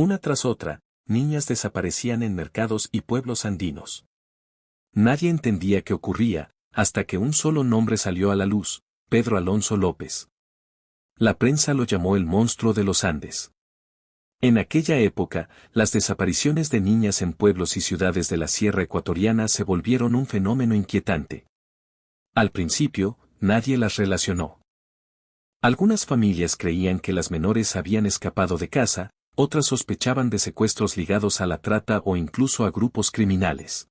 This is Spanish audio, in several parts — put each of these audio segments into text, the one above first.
Una tras otra, niñas desaparecían en mercados y pueblos andinos. Nadie entendía qué ocurría, hasta que un solo nombre salió a la luz: Pedro Alonso López. La prensa lo llamó el monstruo de los Andes. En aquella época, las desapariciones de niñas en pueblos y ciudades de la Sierra Ecuatoriana se volvieron un fenómeno inquietante. Al principio, nadie las relacionó. Algunas familias creían que las menores habían escapado de casa, otras sospechaban de secuestros ligados a la trata o incluso a grupos criminales.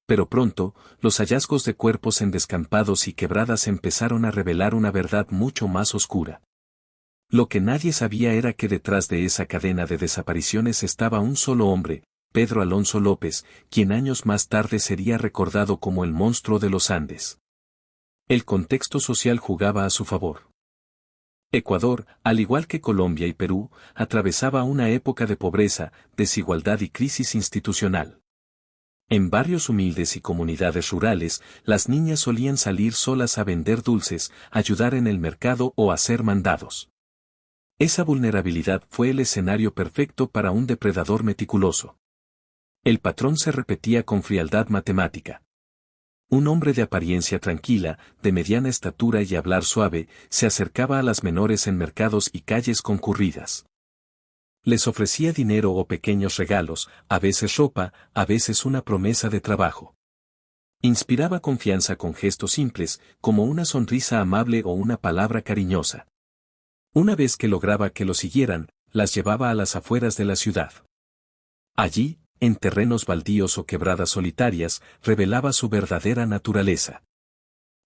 Pero pronto, los hallazgos de cuerpos en descampados y quebradas empezaron a revelar una verdad mucho más oscura. Lo que nadie sabía era que detrás de esa cadena de desapariciones estaba un solo hombre, Pedro Alonso López, quien años más tarde sería recordado como el monstruo de los Andes. El contexto social jugaba a su favor. Ecuador, al igual que Colombia y Perú, atravesaba una época de pobreza, desigualdad y crisis institucional. En barrios humildes y comunidades rurales, las niñas solían salir solas a vender dulces, ayudar en el mercado o hacer mandados. Esa vulnerabilidad fue el escenario perfecto para un depredador meticuloso. El patrón se repetía con frialdad matemática. Un hombre de apariencia tranquila, de mediana estatura y hablar suave, se acercaba a las menores en mercados y calles concurridas. Les ofrecía dinero o pequeños regalos, a veces ropa, a veces una promesa de trabajo. Inspiraba confianza con gestos simples, como una sonrisa amable o una palabra cariñosa. Una vez que lograba que lo siguieran, las llevaba a las afueras de la ciudad. Allí, en terrenos baldíos o quebradas solitarias, revelaba su verdadera naturaleza.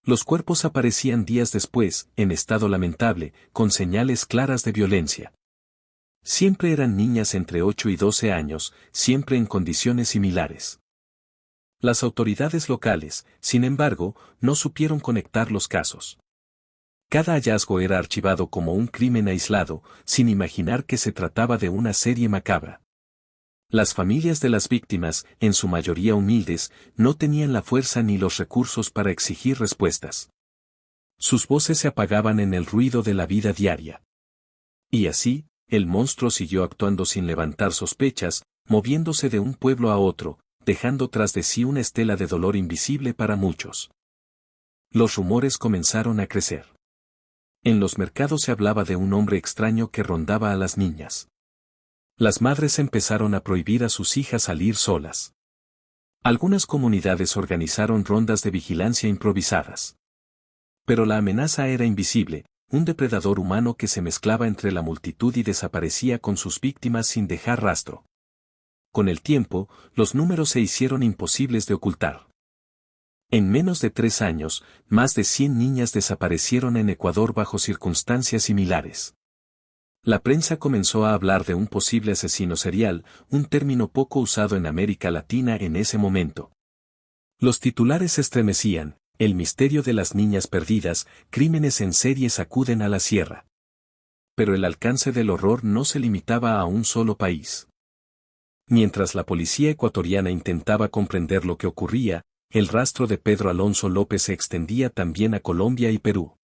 Los cuerpos aparecían días después, en estado lamentable, con señales claras de violencia. Siempre eran niñas entre 8 y 12 años, siempre en condiciones similares. Las autoridades locales, sin embargo, no supieron conectar los casos. Cada hallazgo era archivado como un crimen aislado, sin imaginar que se trataba de una serie macabra. Las familias de las víctimas, en su mayoría humildes, no tenían la fuerza ni los recursos para exigir respuestas. Sus voces se apagaban en el ruido de la vida diaria. Y así, el monstruo siguió actuando sin levantar sospechas, moviéndose de un pueblo a otro, dejando tras de sí una estela de dolor invisible para muchos. Los rumores comenzaron a crecer. En los mercados se hablaba de un hombre extraño que rondaba a las niñas. Las madres empezaron a prohibir a sus hijas salir solas. Algunas comunidades organizaron rondas de vigilancia improvisadas. Pero la amenaza era invisible, un depredador humano que se mezclaba entre la multitud y desaparecía con sus víctimas sin dejar rastro. Con el tiempo, los números se hicieron imposibles de ocultar. En menos de 3 años, más de 100 niñas desaparecieron en Ecuador bajo circunstancias similares. La prensa comenzó a hablar de un posible asesino serial, un término poco usado en América Latina en ese momento. Los titulares estremecían: el misterio de las niñas perdidas, crímenes en serie sacuden a la sierra. Pero el alcance del horror no se limitaba a un solo país. Mientras la policía ecuatoriana intentaba comprender lo que ocurría, el rastro de Pedro Alonso López se extendía también a Colombia y Perú.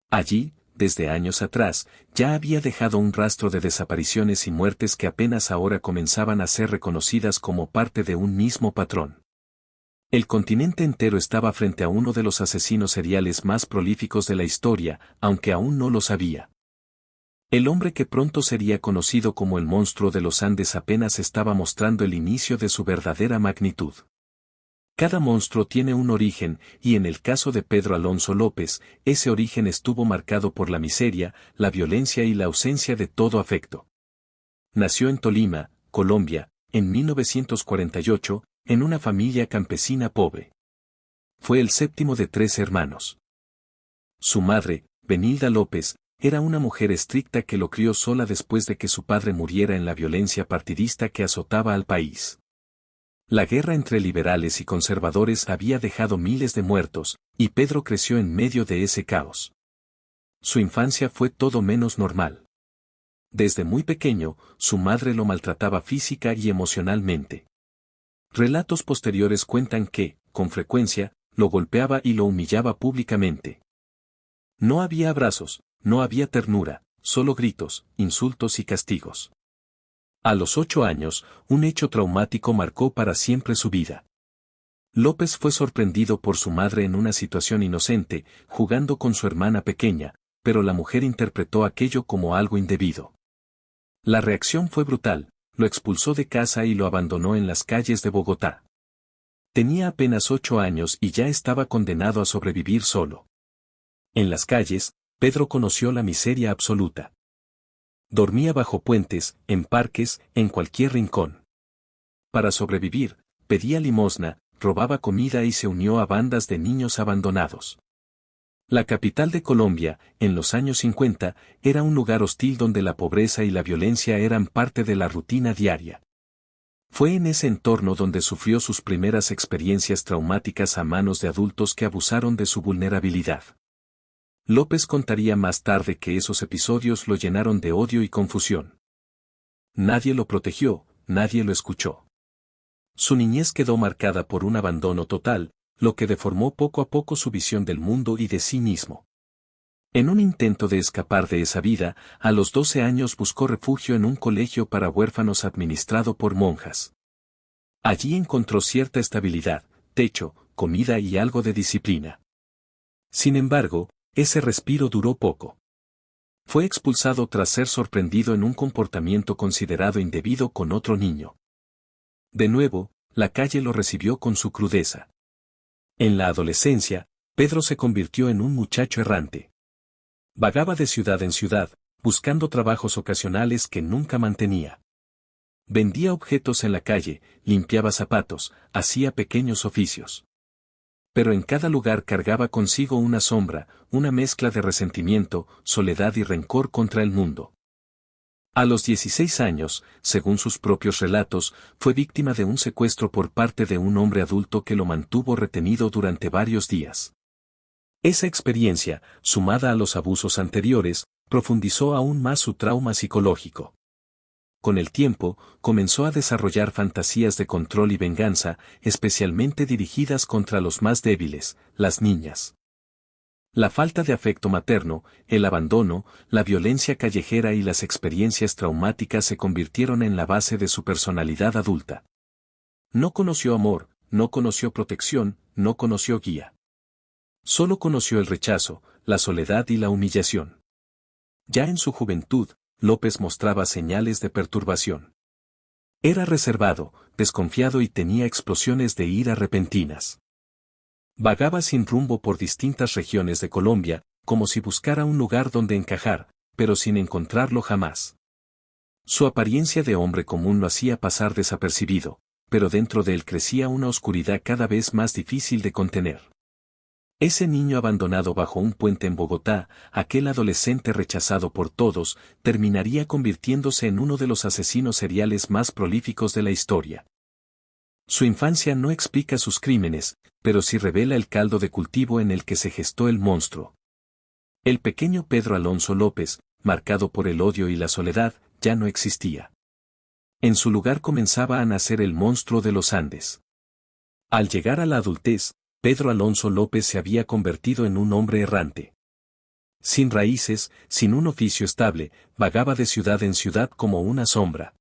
Allí, desde años atrás, ya había dejado un rastro de desapariciones y muertes que apenas ahora comenzaban a ser reconocidas como parte de un mismo patrón. El continente entero estaba frente a uno de los asesinos seriales más prolíficos de la historia, aunque aún no lo sabía. El hombre que pronto sería conocido como el monstruo de los Andes apenas estaba mostrando el inicio de su verdadera magnitud. Cada monstruo tiene un origen, y en el caso de Pedro Alonso López, ese origen estuvo marcado por la miseria, la violencia y la ausencia de todo afecto. Nació en Tolima, Colombia, en 1948, en una familia campesina pobre. Fue el séptimo de 3 hermanos. Su madre, Benilda López, era una mujer estricta que lo crió sola después de que su padre muriera en la violencia partidista que azotaba al país. La guerra entre liberales y conservadores había dejado miles de muertos, y Pedro creció en medio de ese caos. Su infancia fue todo menos normal. Desde muy pequeño, su madre lo maltrataba física y emocionalmente. Relatos posteriores cuentan que, con frecuencia, lo golpeaba y lo humillaba públicamente. No había abrazos, no había ternura, solo gritos, insultos y castigos. A los 8 años, un hecho traumático marcó para siempre su vida. López fue sorprendido por su madre en una situación inocente, jugando con su hermana pequeña, pero la mujer interpretó aquello como algo indebido. La reacción fue brutal, lo expulsó de casa y lo abandonó en las calles de Bogotá. Tenía apenas 8 años y ya estaba condenado a sobrevivir solo. En las calles, Pedro conoció la miseria absoluta. Dormía bajo puentes, en parques, en cualquier rincón. Para sobrevivir, pedía limosna, robaba comida y se unió a bandas de niños abandonados. La capital de Colombia, en los años 50, era un lugar hostil donde la pobreza y la violencia eran parte de la rutina diaria. Fue en ese entorno donde sufrió sus primeras experiencias traumáticas a manos de adultos que abusaron de su vulnerabilidad. López contaría más tarde que esos episodios lo llenaron de odio y confusión. Nadie lo protegió, nadie lo escuchó. Su niñez quedó marcada por un abandono total, lo que deformó poco a poco su visión del mundo y de sí mismo. En un intento de escapar de esa vida, a los 12 años buscó refugio en un colegio para huérfanos administrado por monjas. Allí encontró cierta estabilidad, techo, comida y algo de disciplina. Sin embargo, ese respiro duró poco. Fue expulsado tras ser sorprendido en un comportamiento considerado indebido con otro niño. De nuevo, la calle lo recibió con su crudeza. En la adolescencia, Pedro se convirtió en un muchacho errante. Vagaba de ciudad en ciudad, buscando trabajos ocasionales que nunca mantenía. Vendía objetos en la calle, limpiaba zapatos, hacía pequeños oficios. Pero en cada lugar cargaba consigo una sombra, una mezcla de resentimiento, soledad y rencor contra el mundo. A los 16 años, según sus propios relatos, fue víctima de un secuestro por parte de un hombre adulto que lo mantuvo retenido durante varios días. Esa experiencia, sumada a los abusos anteriores, profundizó aún más su trauma psicológico. Con el tiempo, comenzó a desarrollar fantasías de control y venganza, especialmente dirigidas contra los más débiles, las niñas. La falta de afecto materno, el abandono, la violencia callejera y las experiencias traumáticas se convirtieron en la base de su personalidad adulta. No conoció amor, no conoció protección, no conoció guía. Solo conoció el rechazo, la soledad y la humillación. Ya en su juventud, López mostraba señales de perturbación. Era reservado, desconfiado y tenía explosiones de ira repentinas. Vagaba sin rumbo por distintas regiones de Colombia, como si buscara un lugar donde encajar, pero sin encontrarlo jamás. Su apariencia de hombre común lo hacía pasar desapercibido, pero dentro de él crecía una oscuridad cada vez más difícil de contener. Ese niño abandonado bajo un puente en Bogotá, aquel adolescente rechazado por todos, terminaría convirtiéndose en uno de los asesinos seriales más prolíficos de la historia. Su infancia no explica sus crímenes, pero sí revela el caldo de cultivo en el que se gestó el monstruo. El pequeño Pedro Alonso López, marcado por el odio y la soledad, ya no existía. En su lugar comenzaba a nacer el monstruo de los Andes. Al llegar a la adultez, Pedro Alonso López se había convertido en un hombre errante. Sin raíces, sin un oficio estable, vagaba de ciudad en ciudad como una sombra.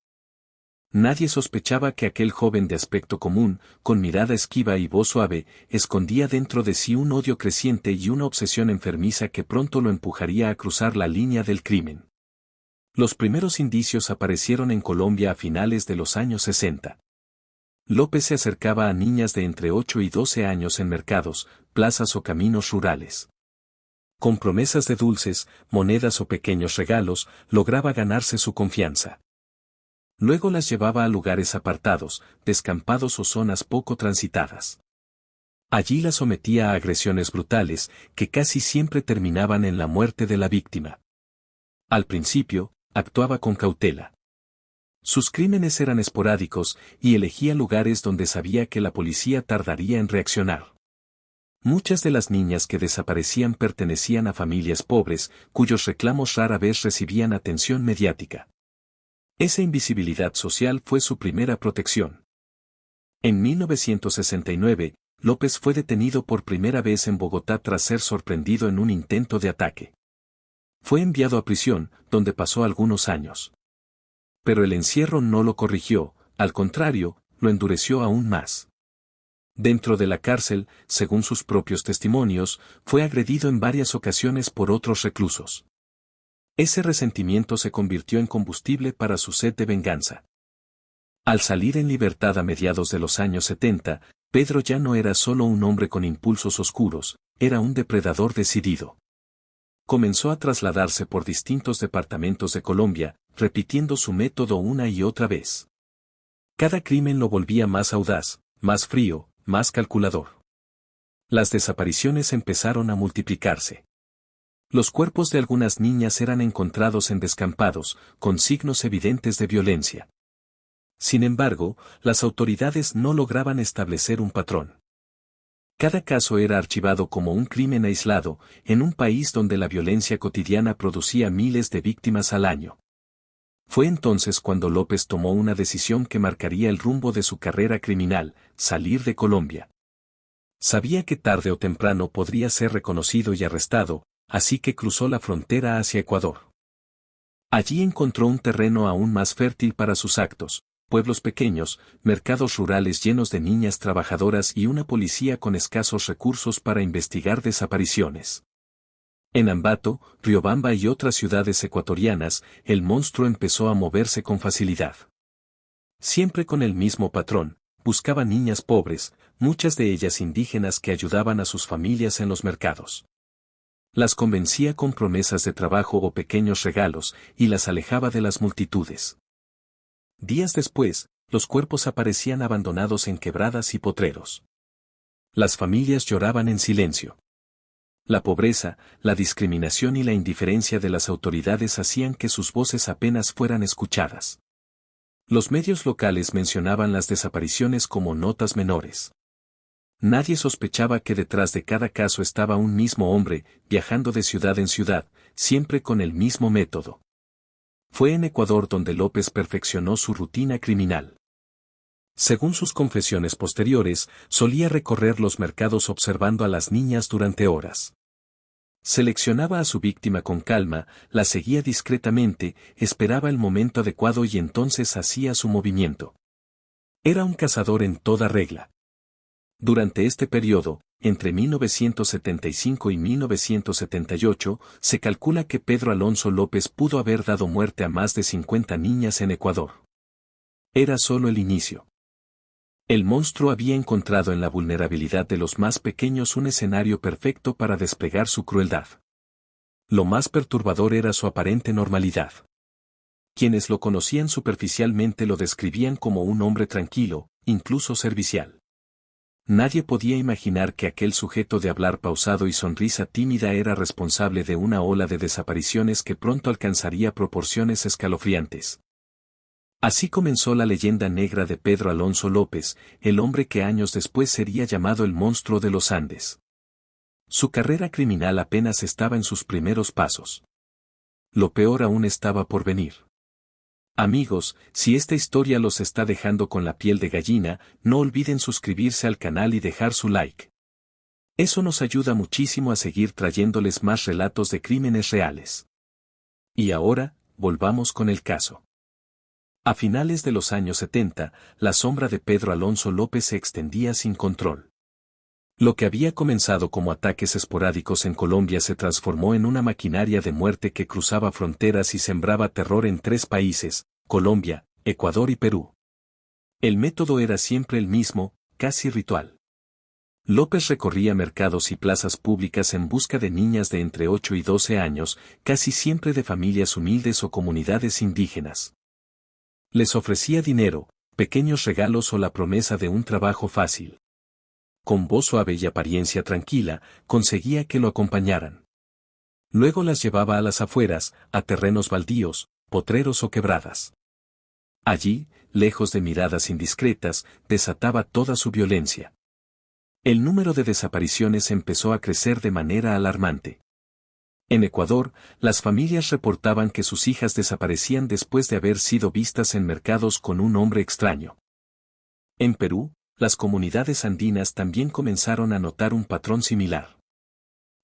Nadie sospechaba que aquel joven de aspecto común, con mirada esquiva y voz suave, escondía dentro de sí un odio creciente y una obsesión enfermiza que pronto lo empujaría a cruzar la línea del crimen. Los primeros indicios aparecieron en Colombia a finales de los años 60. López se acercaba a niñas de entre 8 y 12 años en mercados, plazas o caminos rurales. Con promesas de dulces, monedas o pequeños regalos, lograba ganarse su confianza. Luego las llevaba a lugares apartados, descampados o zonas poco transitadas. Allí las sometía a agresiones brutales, que casi siempre terminaban en la muerte de la víctima. Al principio, actuaba con cautela. Sus crímenes eran esporádicos y elegía lugares donde sabía que la policía tardaría en reaccionar. Muchas de las niñas que desaparecían pertenecían a familias pobres, cuyos reclamos rara vez recibían atención mediática. Esa invisibilidad social fue su primera protección. En 1969, López fue detenido por primera vez en Bogotá tras ser sorprendido en un intento de ataque. Fue enviado a prisión, donde pasó algunos años. Pero el encierro no lo corrigió, al contrario, lo endureció aún más. Dentro de la cárcel, según sus propios testimonios, fue agredido en varias ocasiones por otros reclusos. Ese resentimiento se convirtió en combustible para su sed de venganza. Al salir en libertad a mediados de los años 70, Pedro ya no era solo un hombre con impulsos oscuros, era un depredador decidido. Comenzó a trasladarse por distintos departamentos de Colombia, repitiendo su método una y otra vez. Cada crimen lo volvía más audaz, más frío, más calculador. Las desapariciones empezaron a multiplicarse. Los cuerpos de algunas niñas eran encontrados en descampados, con signos evidentes de violencia. Sin embargo, las autoridades no lograban establecer un patrón. Cada caso era archivado como un crimen aislado, en un país donde la violencia cotidiana producía miles de víctimas al año. Fue entonces cuando López tomó una decisión que marcaría el rumbo de su carrera criminal: salir de Colombia. Sabía que tarde o temprano podría ser reconocido y arrestado, así que cruzó la frontera hacia Ecuador. Allí encontró un terreno aún más fértil para sus actos: pueblos pequeños, mercados rurales llenos de niñas trabajadoras y una policía con escasos recursos para investigar desapariciones. En Ambato, Riobamba y otras ciudades ecuatorianas, el monstruo empezó a moverse con facilidad. Siempre con el mismo patrón: buscaba niñas pobres, muchas de ellas indígenas que ayudaban a sus familias en los mercados. Las convencía con promesas de trabajo o pequeños regalos, y las alejaba de las multitudes. Días después, los cuerpos aparecían abandonados en quebradas y potreros. Las familias lloraban en silencio. La pobreza, la discriminación y la indiferencia de las autoridades hacían que sus voces apenas fueran escuchadas. Los medios locales mencionaban las desapariciones como notas menores. Nadie sospechaba que detrás de cada caso estaba un mismo hombre, viajando de ciudad en ciudad, siempre con el mismo método. Fue en Ecuador donde López perfeccionó su rutina criminal. Según sus confesiones posteriores, solía recorrer los mercados observando a las niñas durante horas. Seleccionaba a su víctima con calma, la seguía discretamente, esperaba el momento adecuado y entonces hacía su movimiento. Era un cazador en toda regla. Durante este periodo, entre 1975 y 1978, se calcula que Pedro Alonso López pudo haber dado muerte a más de 50 niñas en Ecuador. Era solo el inicio. El monstruo había encontrado en la vulnerabilidad de los más pequeños un escenario perfecto para desplegar su crueldad. Lo más perturbador era su aparente normalidad. Quienes lo conocían superficialmente lo describían como un hombre tranquilo, incluso servicial. Nadie podía imaginar que aquel sujeto de hablar pausado y sonrisa tímida era responsable de una ola de desapariciones que pronto alcanzaría proporciones escalofriantes. Así comenzó la leyenda negra de Pedro Alonso López, el hombre que años después sería llamado el monstruo de los Andes. Su carrera criminal apenas estaba en sus primeros pasos. Lo peor aún estaba por venir. Amigos, si esta historia los está dejando con la piel de gallina, no olviden suscribirse al canal y dejar su like. Eso nos ayuda muchísimo a seguir trayéndoles más relatos de crímenes reales. Y ahora, volvamos con el caso. A finales de los años 70, la sombra de Pedro Alonso López se extendía sin control. Lo que había comenzado como ataques esporádicos en Colombia se transformó en una maquinaria de muerte que cruzaba fronteras y sembraba terror en 3 países: Colombia, Ecuador y Perú. El método era siempre el mismo, casi ritual. López recorría mercados y plazas públicas en busca de niñas de entre 8 y 12 años, casi siempre de familias humildes o comunidades indígenas. Les ofrecía dinero, pequeños regalos o la promesa de un trabajo fácil. Con voz suave y apariencia tranquila, conseguía que lo acompañaran. Luego las llevaba a las afueras, a terrenos baldíos, potreros o quebradas. Allí, lejos de miradas indiscretas, desataba toda su violencia. El número de desapariciones empezó a crecer de manera alarmante. En Ecuador, las familias reportaban que sus hijas desaparecían después de haber sido vistas en mercados con un hombre extraño. En Perú, las comunidades andinas también comenzaron a notar un patrón similar.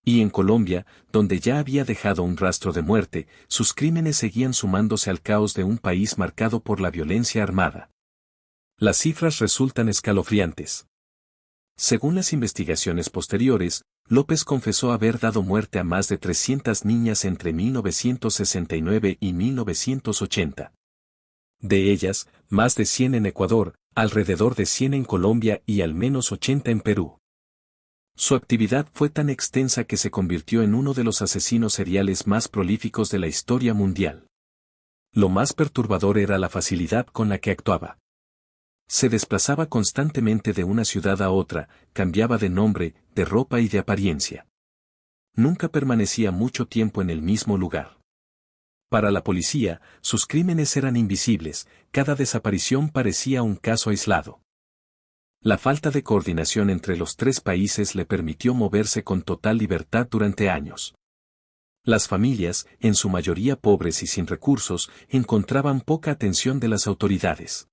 Y en Colombia, donde ya había dejado un rastro de muerte, sus crímenes seguían sumándose al caos de un país marcado por la violencia armada. Las cifras resultan escalofriantes. Según las investigaciones posteriores, López confesó haber dado muerte a más de 300 niñas entre 1969 y 1980. De ellas, más de 100 en Ecuador, alrededor de 100 en Colombia y al menos 80 en Perú. Su actividad fue tan extensa que se convirtió en uno de los asesinos seriales más prolíficos de la historia mundial. Lo más perturbador era la facilidad con la que actuaba. Se desplazaba constantemente de una ciudad a otra, cambiaba de nombre, de ropa y de apariencia. Nunca permanecía mucho tiempo en el mismo lugar. Para la policía, sus crímenes eran invisibles, cada desaparición parecía un caso aislado. La falta de coordinación entre los tres países le permitió moverse con total libertad durante años. Las familias, en su mayoría pobres y sin recursos, encontraban poca atención de las autoridades.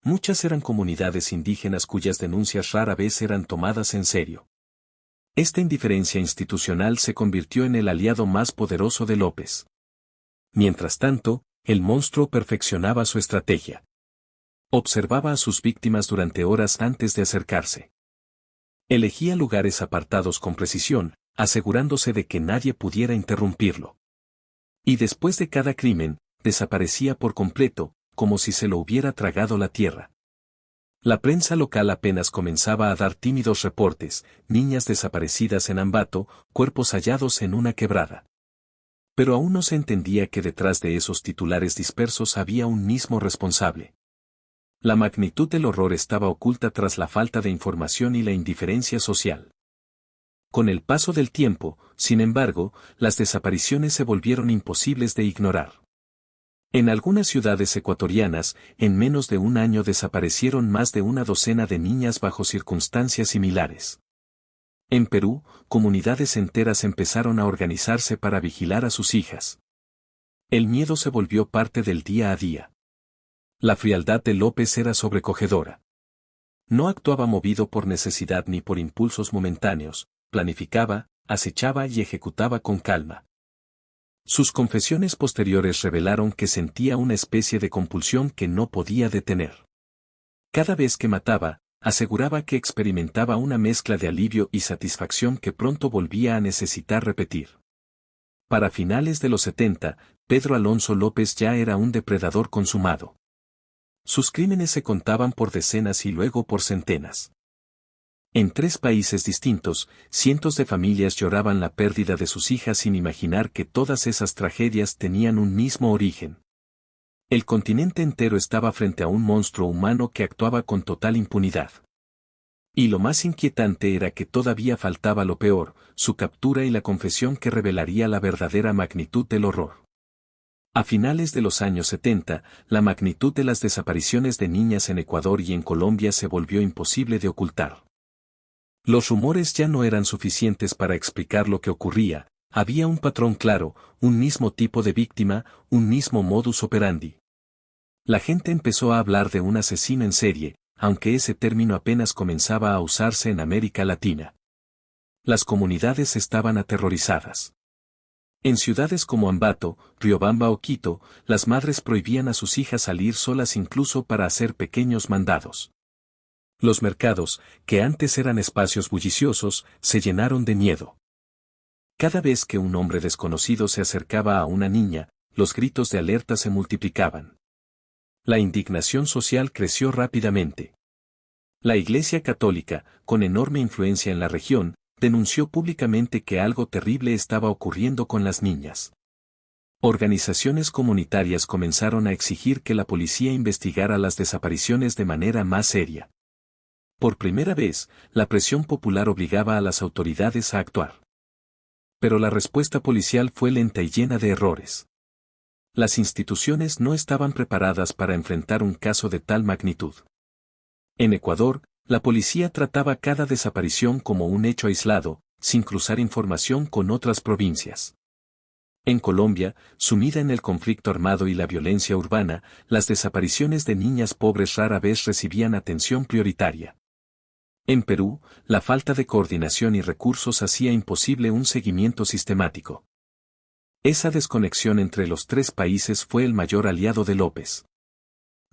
Muchas eran comunidades indígenas cuyas denuncias rara vez eran tomadas en serio. Esta indiferencia institucional se convirtió en el aliado más poderoso de López. Mientras tanto, el monstruo perfeccionaba su estrategia. Observaba a sus víctimas durante horas antes de acercarse. Elegía lugares apartados con precisión, asegurándose de que nadie pudiera interrumpirlo. Y después de cada crimen, desaparecía por completo, como si se lo hubiera tragado la tierra. La prensa local apenas comenzaba a dar tímidos reportes, niñas desaparecidas en Ambato, cuerpos hallados en una quebrada. Pero aún no se entendía que detrás de esos titulares dispersos había un mismo responsable. La magnitud del horror estaba oculta tras la falta de información y la indiferencia social. Con el paso del tiempo, sin embargo, las desapariciones se volvieron imposibles de ignorar. En algunas ciudades ecuatorianas, en menos de un año desaparecieron más de una docena de niñas bajo circunstancias similares. En Perú, comunidades enteras empezaron a organizarse para vigilar a sus hijas. El miedo se volvió parte del día a día. La frialdad de López era sobrecogedora. No actuaba movido por necesidad ni por impulsos momentáneos, planificaba, acechaba y ejecutaba con calma. Sus confesiones posteriores revelaron que sentía una especie de compulsión que no podía detener. Cada vez que mataba, aseguraba que experimentaba una mezcla de alivio y satisfacción que pronto volvía a necesitar repetir. Para finales de los 70, Pedro Alonso López ya era un depredador consumado. Sus crímenes se contaban por decenas y luego por centenas. En 3 países distintos, cientos de familias lloraban la pérdida de sus hijas sin imaginar que todas esas tragedias tenían un mismo origen. El continente entero estaba frente a un monstruo humano que actuaba con total impunidad. Y lo más inquietante era que todavía faltaba lo peor, su captura y la confesión que revelaría la verdadera magnitud del horror. A finales de los años 70, la magnitud de las desapariciones de niñas en Ecuador y en Colombia se volvió imposible de ocultar. Los rumores ya no eran suficientes para explicar lo que ocurría, había un patrón claro, un mismo tipo de víctima, un mismo modus operandi. La gente empezó a hablar de un asesino en serie, aunque ese término apenas comenzaba a usarse en América Latina. Las comunidades estaban aterrorizadas. En ciudades como Ambato, Riobamba o Quito, las madres prohibían a sus hijas salir solas incluso para hacer pequeños mandados. Los mercados, que antes eran espacios bulliciosos, se llenaron de miedo. Cada vez que un hombre desconocido se acercaba a una niña, los gritos de alerta se multiplicaban. La indignación social creció rápidamente. La Iglesia Católica, con enorme influencia en la región, denunció públicamente que algo terrible estaba ocurriendo con las niñas. Organizaciones comunitarias comenzaron a exigir que la policía investigara las desapariciones de manera más seria. Por primera vez, la presión popular obligaba a las autoridades a actuar. Pero la respuesta policial fue lenta y llena de errores. Las instituciones no estaban preparadas para enfrentar un caso de tal magnitud. En Ecuador, la policía trataba cada desaparición como un hecho aislado, sin cruzar información con otras provincias. En Colombia, sumida en el conflicto armado y la violencia urbana, las desapariciones de niñas pobres rara vez recibían atención prioritaria. En Perú, la falta de coordinación y recursos hacía imposible un seguimiento sistemático. Esa desconexión entre los tres países fue el mayor aliado de López.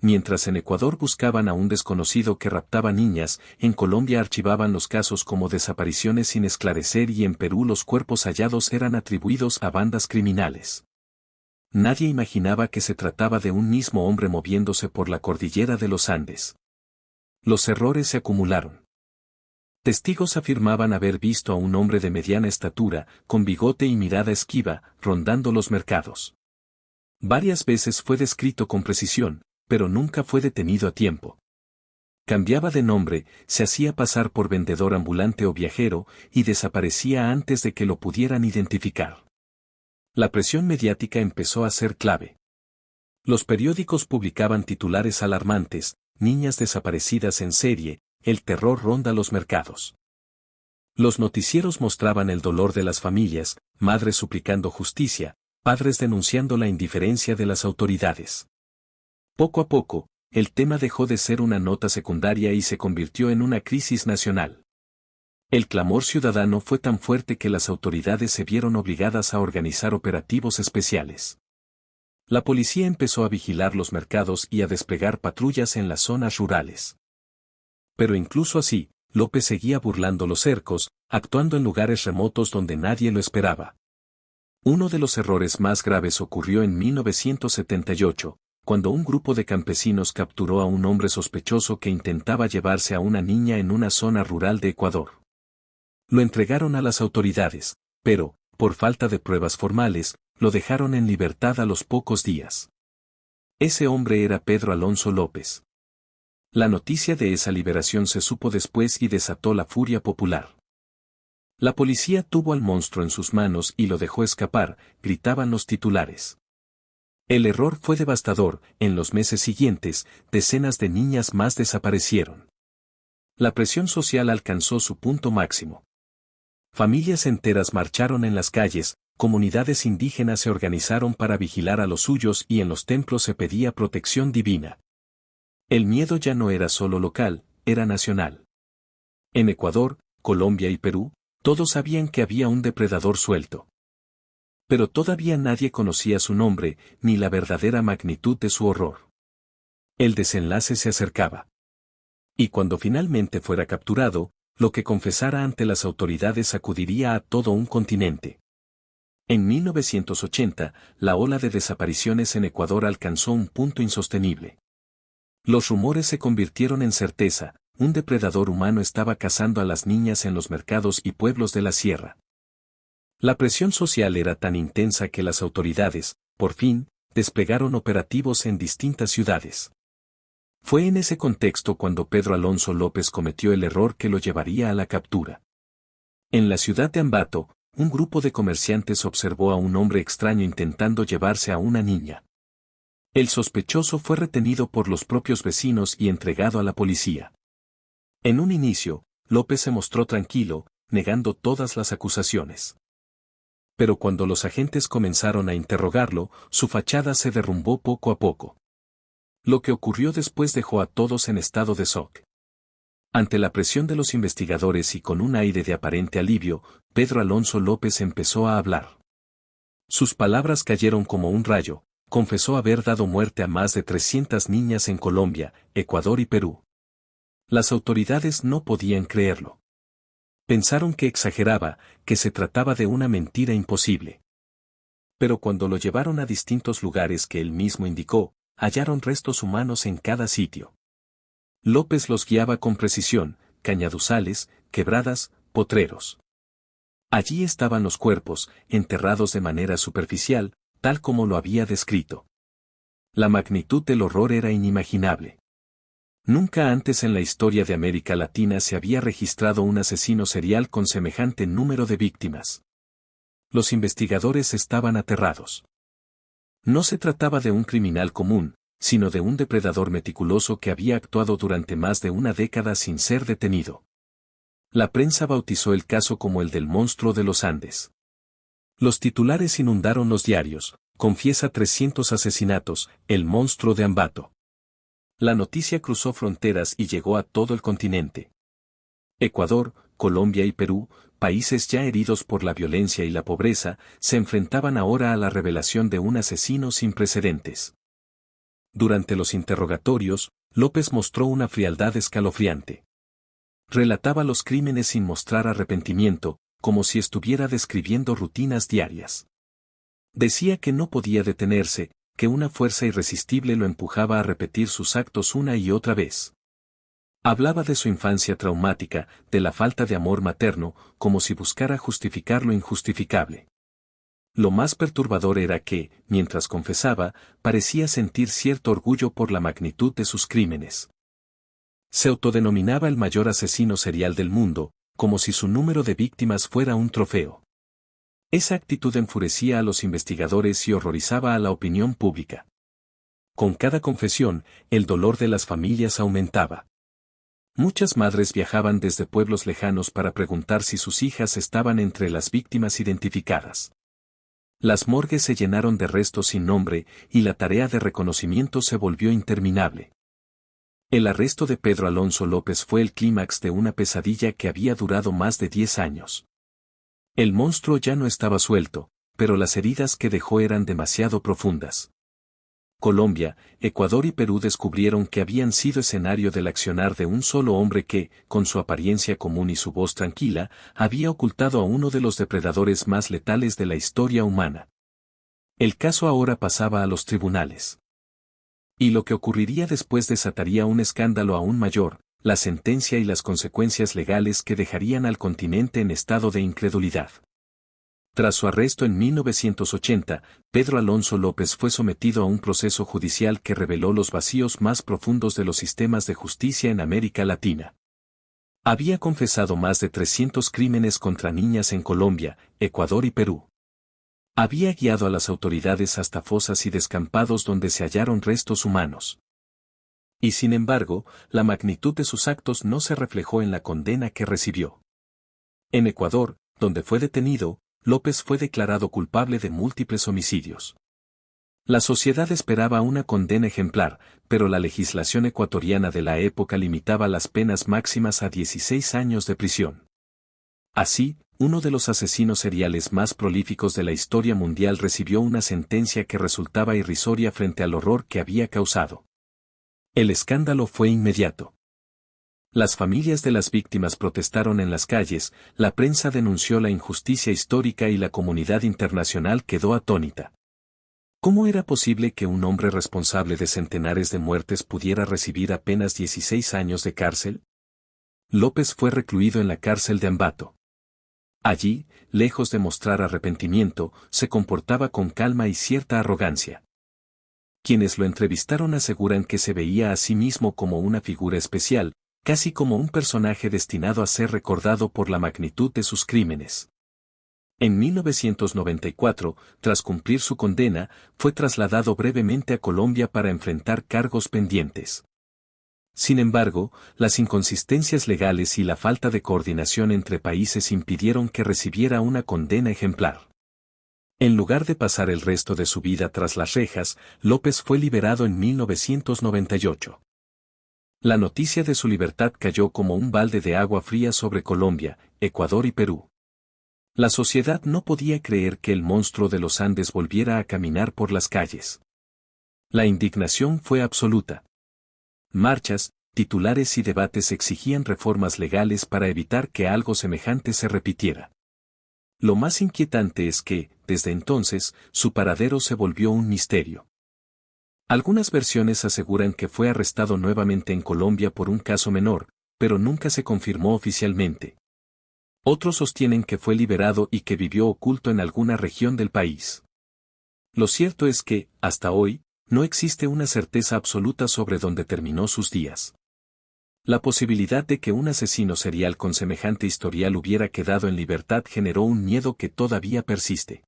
Mientras en Ecuador buscaban a un desconocido que raptaba niñas, en Colombia archivaban los casos como desapariciones sin esclarecer y en Perú los cuerpos hallados eran atribuidos a bandas criminales. Nadie imaginaba que se trataba de un mismo hombre moviéndose por la cordillera de los Andes. Los errores se acumularon. Testigos afirmaban haber visto a un hombre de mediana estatura, con bigote y mirada esquiva, rondando los mercados. Varias veces fue descrito con precisión, pero nunca fue detenido a tiempo. Cambiaba de nombre, se hacía pasar por vendedor ambulante o viajero, y desaparecía antes de que lo pudieran identificar. La presión mediática empezó a ser clave. Los periódicos publicaban titulares alarmantes: niñas desaparecidas en serie, el terror ronda los mercados. Los noticieros mostraban el dolor de las familias, madres suplicando justicia, padres denunciando la indiferencia de las autoridades. Poco a poco, el tema dejó de ser una nota secundaria y se convirtió en una crisis nacional. El clamor ciudadano fue tan fuerte que las autoridades se vieron obligadas a organizar operativos especiales. La policía empezó a vigilar los mercados y a desplegar patrullas en las zonas rurales. Pero incluso así, López seguía burlando los cercos, actuando en lugares remotos donde nadie lo esperaba. Uno de los errores más graves ocurrió en 1978, cuando un grupo de campesinos capturó a un hombre sospechoso que intentaba llevarse a una niña en una zona rural de Ecuador. Lo entregaron a las autoridades, pero, por falta de pruebas formales, lo dejaron en libertad a los pocos días. Ese hombre era Pedro Alonso López. La noticia de esa liberación se supo después y desató la furia popular. La policía tuvo al monstruo en sus manos y lo dejó escapar, gritaban los titulares. El error fue devastador, en los meses siguientes, decenas de niñas más desaparecieron. La presión social alcanzó su punto máximo. Familias enteras marcharon en las calles, comunidades indígenas se organizaron para vigilar a los suyos y en los templos se pedía protección divina. El miedo ya no era solo local, era nacional. En Ecuador, Colombia y Perú, todos sabían que había un depredador suelto. Pero todavía nadie conocía su nombre, ni la verdadera magnitud de su horror. El desenlace se acercaba. Y cuando finalmente fuera capturado, lo que confesara ante las autoridades sacudiría a todo un continente. En 1980, la ola de desapariciones en Ecuador alcanzó un punto insostenible. Los rumores se convirtieron en certeza: un depredador humano estaba cazando a las niñas en los mercados y pueblos de la sierra. La presión social era tan intensa que las autoridades, por fin, desplegaron operativos en distintas ciudades. Fue en ese contexto cuando Pedro Alonso López cometió el error que lo llevaría a la captura. En la ciudad de Ambato, un grupo de comerciantes observó a un hombre extraño intentando llevarse a una niña. El sospechoso fue retenido por los propios vecinos y entregado a la policía. En un inicio, López se mostró tranquilo, negando todas las acusaciones. Pero cuando los agentes comenzaron a interrogarlo, su fachada se derrumbó poco a poco. Lo que ocurrió después dejó a todos en estado de shock. Ante la presión de los investigadores y con un aire de aparente alivio, Pedro Alonso López empezó a hablar. Sus palabras cayeron como un rayo: confesó haber dado muerte a más de 300 niñas en Colombia, Ecuador y Perú. Las autoridades no podían creerlo. Pensaron que exageraba, que se trataba de una mentira imposible. Pero cuando lo llevaron a distintos lugares que él mismo indicó, hallaron restos humanos en cada sitio. López los guiaba con precisión: cañaduzales, quebradas, potreros. Allí estaban los cuerpos, enterrados de manera superficial, tal como lo había descrito. La magnitud del horror era inimaginable. Nunca antes en la historia de América Latina se había registrado un asesino serial con semejante número de víctimas. Los investigadores estaban aterrados. No se trataba de un criminal común, sino de un depredador meticuloso que había actuado durante más de una década sin ser detenido. La prensa bautizó el caso como el del monstruo de los Andes. Los titulares inundaron los diarios: confiesa 300 asesinatos, el monstruo de Ambato. La noticia cruzó fronteras y llegó a todo el continente. Ecuador, Colombia y Perú, países ya heridos por la violencia y la pobreza, se enfrentaban ahora a la revelación de un asesino sin precedentes. Durante los interrogatorios, López mostró una frialdad escalofriante. Relataba los crímenes sin mostrar arrepentimiento, como si estuviera describiendo rutinas diarias. Decía que no podía detenerse, que una fuerza irresistible lo empujaba a repetir sus actos una y otra vez. Hablaba de su infancia traumática, de la falta de amor materno, como si buscara justificar lo injustificable. Lo más perturbador era que, mientras confesaba, parecía sentir cierto orgullo por la magnitud de sus crímenes. Se autodenominaba el mayor asesino serial del mundo, como si su número de víctimas fuera un trofeo. Esa actitud enfurecía a los investigadores y horrorizaba a la opinión pública. Con cada confesión, el dolor de las familias aumentaba. Muchas madres viajaban desde pueblos lejanos para preguntar si sus hijas estaban entre las víctimas identificadas. Las morgues se llenaron de restos sin nombre y la tarea de reconocimiento se volvió interminable. El arresto de Pedro Alonso López fue el clímax de una pesadilla que había durado más de 10 años. El monstruo ya no estaba suelto, pero las heridas que dejó eran demasiado profundas. Colombia, Ecuador y Perú descubrieron que habían sido escenario del accionar de un solo hombre que, con su apariencia común y su voz tranquila, había ocultado a uno de los depredadores más letales de la historia humana. El caso ahora pasaba a los tribunales. Y lo que ocurriría después desataría un escándalo aún mayor, la sentencia y las consecuencias legales que dejarían al continente en estado de incredulidad. Tras su arresto en 1980, Pedro Alonso López fue sometido a un proceso judicial que reveló los vacíos más profundos de los sistemas de justicia en América Latina. Había confesado más de 300 crímenes contra niñas en Colombia, Ecuador y Perú. Había guiado a las autoridades hasta fosas y descampados donde se hallaron restos humanos. Y sin embargo, la magnitud de sus actos no se reflejó en la condena que recibió. En Ecuador, donde fue detenido, López fue declarado culpable de múltiples homicidios. La sociedad esperaba una condena ejemplar, pero la legislación ecuatoriana de la época limitaba las penas máximas a 16 años de prisión. Así, uno de los asesinos seriales más prolíficos de la historia mundial recibió una sentencia que resultaba irrisoria frente al horror que había causado. El escándalo fue inmediato. Las familias de las víctimas protestaron en las calles, la prensa denunció la injusticia histórica y la comunidad internacional quedó atónita. ¿Cómo era posible que un hombre responsable de centenares de muertes pudiera recibir apenas 16 años de cárcel? López fue recluido en la cárcel de Ambato. Allí, lejos de mostrar arrepentimiento, se comportaba con calma y cierta arrogancia. Quienes lo entrevistaron aseguran que se veía a sí mismo como una figura especial, casi como un personaje destinado a ser recordado por la magnitud de sus crímenes. En 1994, tras cumplir su condena, fue trasladado brevemente a Colombia para enfrentar cargos pendientes. Sin embargo, las inconsistencias legales y la falta de coordinación entre países impidieron que recibiera una condena ejemplar. En lugar de pasar el resto de su vida tras las rejas, López fue liberado en 1998. La noticia de su libertad cayó como un balde de agua fría sobre Colombia, Ecuador y Perú. La sociedad no podía creer que el monstruo de los Andes volviera a caminar por las calles. La indignación fue absoluta. Marchas, titulares y debates exigían reformas legales para evitar que algo semejante se repitiera. Lo más inquietante es que, desde entonces, su paradero se volvió un misterio. Algunas versiones aseguran que fue arrestado nuevamente en Colombia por un caso menor, pero nunca se confirmó oficialmente. Otros sostienen que fue liberado y que vivió oculto en alguna región del país. Lo cierto es que, hasta hoy, no existe una certeza absoluta sobre dónde terminó sus días. La posibilidad de que un asesino serial con semejante historial hubiera quedado en libertad generó un miedo que todavía persiste.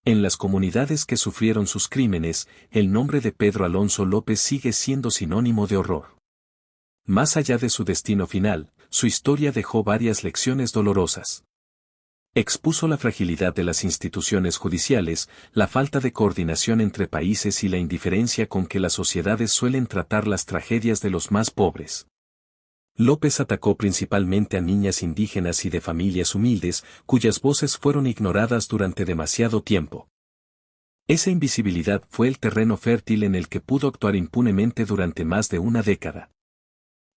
En las comunidades que sufrieron sus crímenes, el nombre de Pedro Alonso López sigue siendo sinónimo de horror. Más allá de su destino final, su historia dejó varias lecciones dolorosas. Expuso la fragilidad de las instituciones judiciales, la falta de coordinación entre países y la indiferencia con que las sociedades suelen tratar las tragedias de los más pobres. López atacó principalmente a niñas indígenas y de familias humildes, cuyas voces fueron ignoradas durante demasiado tiempo. Esa invisibilidad fue el terreno fértil en el que pudo actuar impunemente durante más de una década.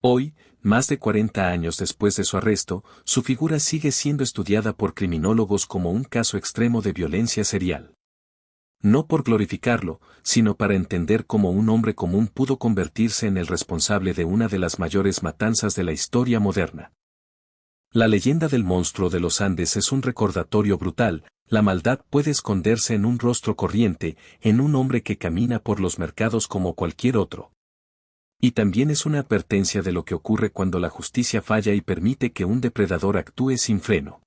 Hoy, más de 40 años después de su arresto, su figura sigue siendo estudiada por criminólogos como un caso extremo de violencia serial. No por glorificarlo, sino para entender cómo un hombre común pudo convertirse en el responsable de una de las mayores matanzas de la historia moderna. La leyenda del monstruo de los Andes es un recordatorio brutal: la maldad puede esconderse en un rostro corriente, en un hombre que camina por los mercados como cualquier otro. Y también es una advertencia de lo que ocurre cuando la justicia falla y permite que un depredador actúe sin freno.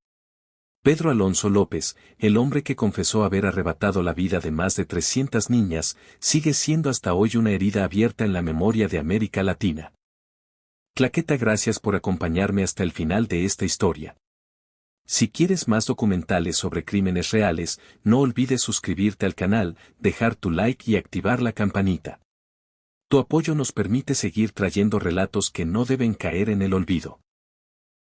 Pedro Alonso López, el hombre que confesó haber arrebatado la vida de más de 300 niñas, sigue siendo hasta hoy una herida abierta en la memoria de América Latina. Claqueta, gracias por acompañarme hasta el final de esta historia. Si quieres más documentales sobre crímenes reales, no olvides suscribirte al canal, dejar tu like y activar la campanita. Tu apoyo nos permite seguir trayendo relatos que no deben caer en el olvido.